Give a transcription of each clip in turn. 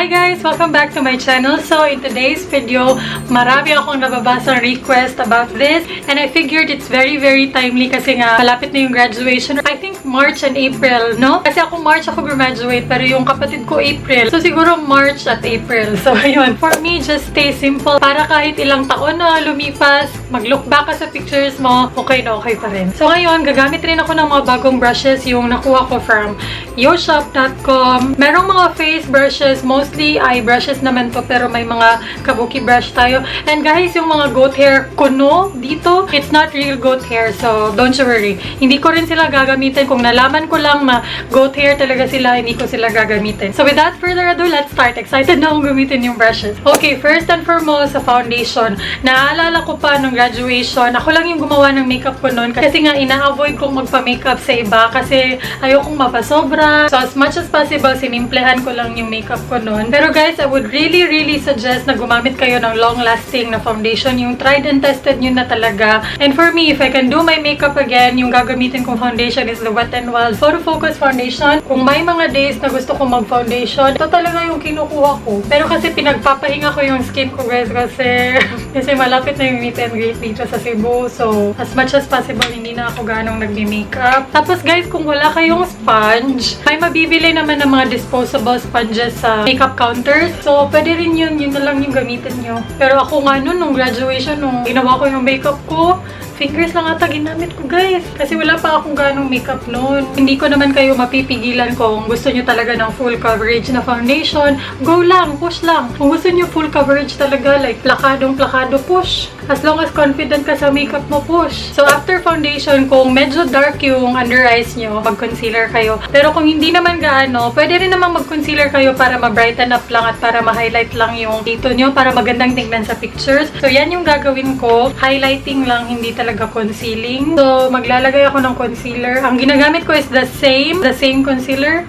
Hi guys! Welcome back to my channel. So in today's video, marami akong nababasang request about this and I figured it's very timely kasi nga malapit na yung graduation. I think March and April, no? Kasi ako March ako graduate pero yung kapatid ko April. So siguro March at April. So ayun, for me, just stay simple para kahit ilang taon na lumipas, mag-look back ka sa pictures mo, okay na okay pa rin. So ngayon, gagamit rin ako ng mga bagong brushes yung nakuha ko from yoshop.com. Merong mga face brushes, mostly eye brushes naman to, pero may mga kabuki brush tayo. And guys, yung mga goat hair kuno dito, it's not real goat hair, so don't you worry. Hindi ko rin sila gagamitin. Kung nalaman ko lang na goat hair talaga sila, hindi ko sila gagamitin. So without further ado, let's start. Excited na akong gamitin yung brushes. Okay, first and foremost, sa foundation. Naalala ko pa nung graduation, ako lang yung gumawa ng makeup ko noon kasi nga ina-avoid kong magpa-makeup sa iba kasi ayokong mapasobra. So as much as possible, sinimplehan ko lang yung makeup ko noon. Pero guys, I would really suggest na gumamit kayo ng long-lasting na foundation. Yung tried and tested nyo na talaga. And for me, if I can do my makeup again, yung gagamitin kong foundation is the Wet n Wild Photo Focus Foundation. Kung may mga days na gusto ko mag-foundation, ito talaga yung kinukuha ko. Pero kasi pinagpapahinga ko yung skin ko guys kasi malapit na yung meet and greet dito sa Cebu. So, as much as possible, hindi na ako ganong nagbi-makeup. Tapos guys, kung wala kayong sponge, may mabibili naman ng mga disposable sponges sa makeup counters. So, pwede rin yun. Yun na lang yung gamitin nyo. Pero ako nga nun, nung graduation, nung ginawa ko yung makeup ko, fingers lang ata ginamit ko guys. Kasi wala pa akong ganong makeup noon. Hindi ko naman kayo mapipigilan kung gusto nyo talaga ng full coverage na foundation. Go lang, push lang. Kung gusto nyo full coverage talaga, like plakado, push. As long as confident ka sa makeup mo, push. So after foundation, kung medyo dark yung under eyes nyo, mag-concealer kayo. Pero kung hindi naman gaano, pwede rin naman mag-concealer kayo para ma-brighten up lang at para ma-highlight lang yung dito nyo para magandang tingnan sa pictures. So yan yung gagawin ko. Highlighting lang, hindi talaga concealing. So, maglalagay ako ng concealer. Ang ginagamit ko is the same concealer.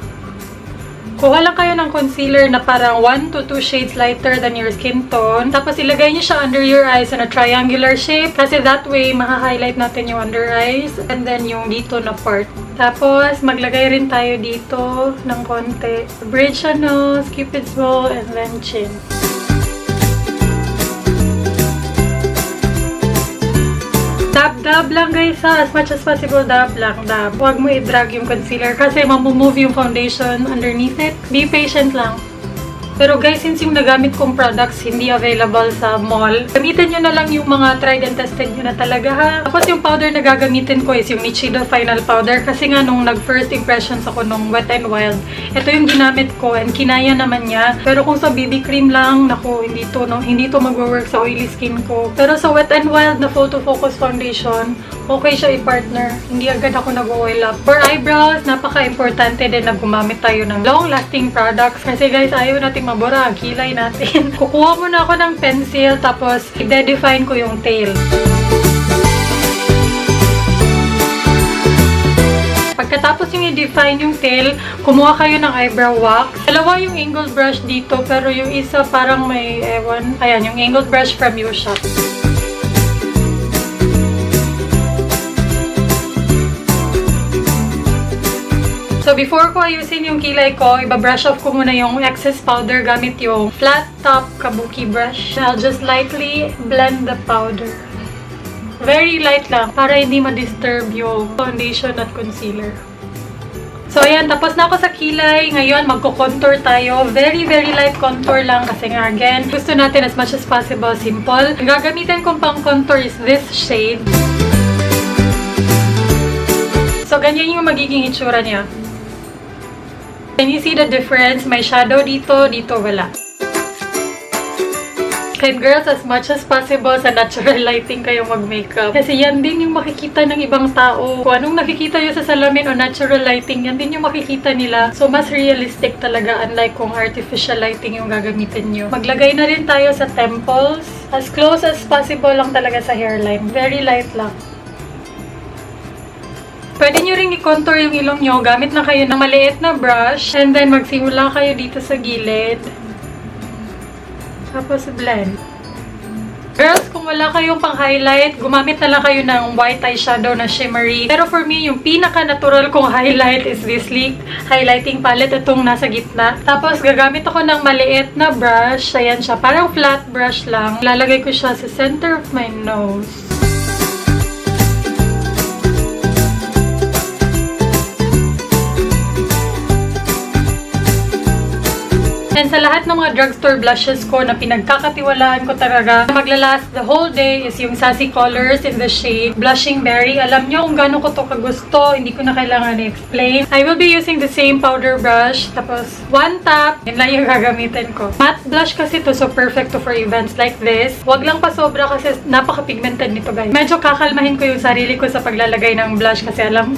Kuha lang kayo ng concealer na parang 1 to 2 shades lighter than your skin tone. Tapos, ilagay niyo siya under your eyes in a triangular shape. Kasi that way, maha-highlight natin yung under eyes. And then, yung dito na part. Tapos, maglagay rin tayo dito ng konti. Bridge siya nose, cupid's bow, and then chin. Dab lang guys ha. As much as possible, dab lang. Dab. Huwag mo i-drag yung concealer kasi mamumove yung foundation underneath it. Be patient lang. Pero guys, since yung nagamit kong products hindi available sa mall, gamitin nyo na lang yung mga tried and tested nyo na talaga ha. Tapos yung powder na gagamitin ko is yung Nichido Final Powder kasi nga nung nag-first impressions ako nung Wet n Wild, ito yung ginamit ko and kinaya naman niya. Pero kung sa BB cream lang, naku, hindi to mag-work sa oily skin ko. Pero sa Wet n Wild na Photo Focus Foundation, okay siya i-partner. Hindi agad ako nag-oil up. For eyebrows, napaka-importante din na gumamit tayo ng long-lasting products. Kasi guys, ayaw natin mabura ang kilay natin. Kukuha muna ako ng pencil, tapos i-define ko yung tail. Pagkatapos yung i-define yung tail, kumuha kayo ng eyebrow wax. Dalawa yung angled brush dito, pero yung isa parang may ewan. Ayan, yung angled brush from Yoshop. So, before ko ayusin yung kilay ko, iba-brush off ko muna yung excess powder gamit yung flat top kabuki brush. I'll just lightly blend the powder. Very light lang, para hindi ma-disturb yung foundation at concealer. So, ayan, tapos na ako sa kilay. Ngayon, magko-contour tayo. Very light contour lang kasi nga, again, gusto natin as much as possible simple. Ang gagamitin kong pang contour is this shade. So, ganyan yung magiging itsura niya. Can you see the difference? May shadow dito, dito wala. And girls, as much as possible sa natural lighting kayo mag-makeup. Kasi yan din yung makikita ng ibang tao. Kung anong nakikita nyo sa salamin o natural lighting, yan din yung makikita nila. So, mas realistic talaga, unlike kung artificial lighting yung gagamitin nyo. Maglagay na rin tayo sa temples. As close as possible lang talaga sa hairline. Very light lang. Pwede nyo rin i-contour yung ilong nyo. Gamit na kayo ng maliit na brush. And then, magsimula kayo dito sa gilid. Tapos, blend. Girls, kung wala kayong pang-highlight, gumamit na lang kayo ng white eyeshadow na shimmery. Pero for me, yung pinaka-natural kong highlight is this Sleek highlighting palette. Itong nasa gitna. Tapos, gagamit ako ng maliit na brush. Ayan siya. Parang flat brush lang. Lalagay ko siya sa center of my nose. And sa lahat ng mga drugstore blushes ko na pinagkakatiwalaan ko talaga na maglalast the whole day is yung Sassy Colors in the shade Blushing Berry. Alam nyo kung gano'n ko to kagusto, hindi ko na kailangan i-explain. I will be using the same powder brush. Tapos, one tap, yun lang yung gagamitin ko. Matte blush kasi to, so perfect to for events like this. Huwag lang pa sobra kasi napaka-pigmented nito, guys. Medyo kakalmahin ko yung sarili ko sa paglalagay ng blush kasi alam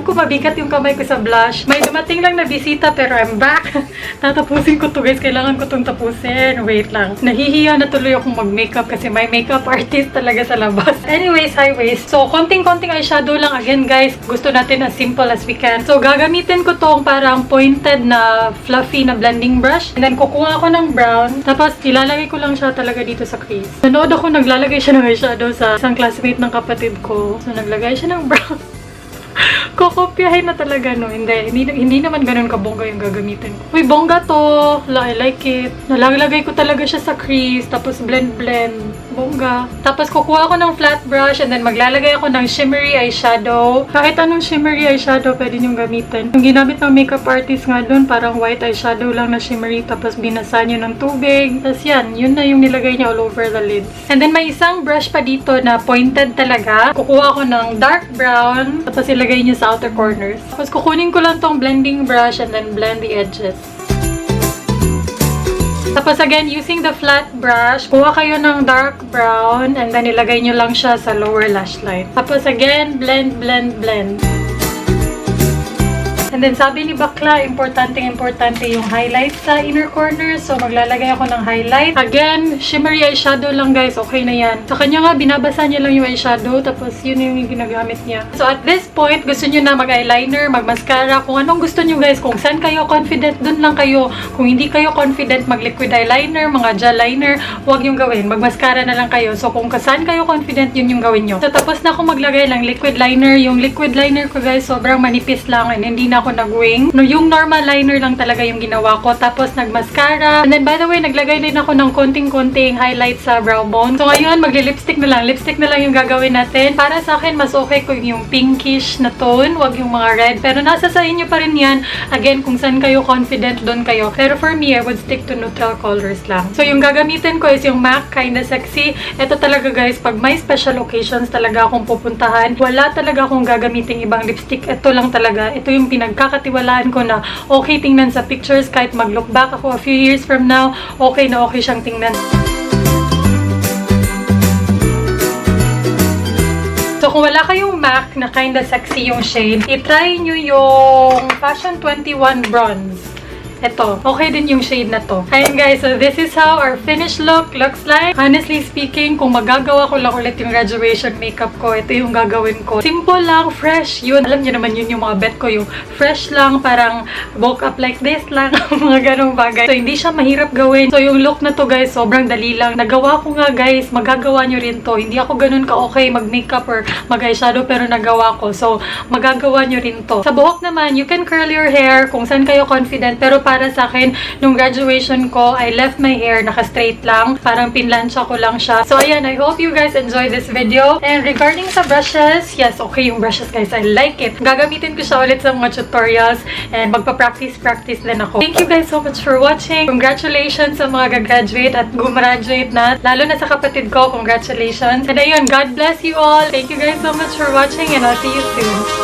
ko mabigat yung kamay ko sa blush. May dumating lang na bisita pero I'm back. Tatapusin ko to, guys. Kailangan ko tong tapusin. Wait lang. Nahihiya na tuloy akong mag-makeup kasi may makeup artist talaga sa labas. Anyways, highways. So, konting-konting eyeshadow lang again, guys. Gusto natin as simple as we can. So, gagamitin ko tong parang pointed na fluffy na blending brush. And then, kukuha ako ng brown. Tapos, ilalagay ko lang siya talaga dito sa crease. Nanood ako, naglalagay siya ng eyeshadow sa isang classmate ng kapatid ko. So, naglagay siya ng brown. Kokopyahin na talaga, no? Hindi naman ganun kabongga yung gagamitin ko. Uy, bongga to! I like it. Nalalagay ko talaga siya sa crease, tapos blend. Bongga. Tapos kukuha ako ng flat brush and then maglalagay ako ng shimmery eyeshadow. Kahit anong shimmery eyeshadow pwede niyong gamitin. Yung ginamit ng makeup artist nga doon, parang white eyeshadow lang na shimmery, tapos binasa niyo ng tubig. Tapos yan, yun na yung nilagay niya all over the lids. And then may isang brush pa dito na pointed talaga. Kukuha ako ng dark brown, tapos ilagay niyo sa outer corners. Tapos kukunin ko lang tong blending brush and then blend the edges. Tapos again, using the flat brush, kuha kayo ng dark brown and then ilagay nyo lang siya sa lower lash line. Tapos again, blend. And then sabi ni Bakla, importante yung highlight sa inner corner. So maglalagay ako ng highlight. Again, shimmery eyeshadow lang, guys. Okay na yan. Sa kanya nga, binabasa niya lang yung eyeshadow. Tapos yun yung ginagamit niya. So at this point, gusto nyo na mag-eyeliner, mag-mascara. Kung anong gusto nyo, guys. Kung saan kayo confident, dun lang kayo. Kung hindi kayo confident, mag-liquid eyeliner, mga gel liner, huwag yung gawin. Mag-mascara na lang kayo. So kung saan kayo confident, yun yung gawin nyo. So tapos na ako maglagay ng liquid liner. Yung liquid liner ko, guys, sobrang manipis lang. And hindi na ako nag-wing. No, yung normal liner lang talaga yung ginawa ko. Tapos nag-mascara. And then by the way, naglagay din ako ng konting-konting highlight sa brow bone. So ngayon, magli-lipstick na lang. Lipstick na lang yung gagawin natin. Para sa akin, mas okay ko yung pinkish na tone. Wag yung mga red. Pero nasa sa inyo pa rin yan. Again, kung saan kayo confident, doon kayo. Pero for me, I would stick to neutral colors lang. So yung gagamitin ko is yung MAC Kinda Sexy. Ito talaga, guys, pag may special occasions talaga akong pupuntahan, wala talaga akong gagamiting ibang lipstick. Ito lang talaga. Ito yung pinagkakatiwalaan ko na okay tingnan sa pictures. Kahit mag-look back ako a few years from now, okay na okay siyang tingnan. So, kung wala kayong MAC na Kinda Sexy yung shade, i-try nyo yung Fashion 21 Bronze. Ito, okay din yung shade na to. Ayan, guys, so this is how our finished look looks like. Honestly speaking, kung magagawa ko lang ulit yung graduation makeup ko, ito yung gagawin ko. Simple lang, fresh, yun. Alam niyo naman yun yung mga bet ko, yung fresh lang, parang woke up like this lang, mga ganong bagay. So, hindi siya mahirap gawin. So, yung look na to, guys, sobrang dali lang. Nagawa ko nga, guys, magagawa nyo rin to. Hindi ako ganun ka-okay mag-makeup or mag-eyeshadow, pero nagawa ko. So, magagawa nyo rin to. Sa buhok naman, you can curl your hair kung saan kayo confident, pero para sa akin, nung graduation ko, I left my hair naka-straight lang. Parang pinlansya ko lang siya. So, ayan, I hope you guys enjoy this video. And regarding sa brushes, yes, okay yung brushes, guys. I like it. Gagamitin ko siya ulit sa mga tutorials and magpa-practice din ako. Thank you guys so much for watching. Congratulations sa mga gagraduate at gumraduate na. Lalo na sa kapatid ko, congratulations. And ayun, God bless you all. Thank you guys so much for watching and I'll see you soon.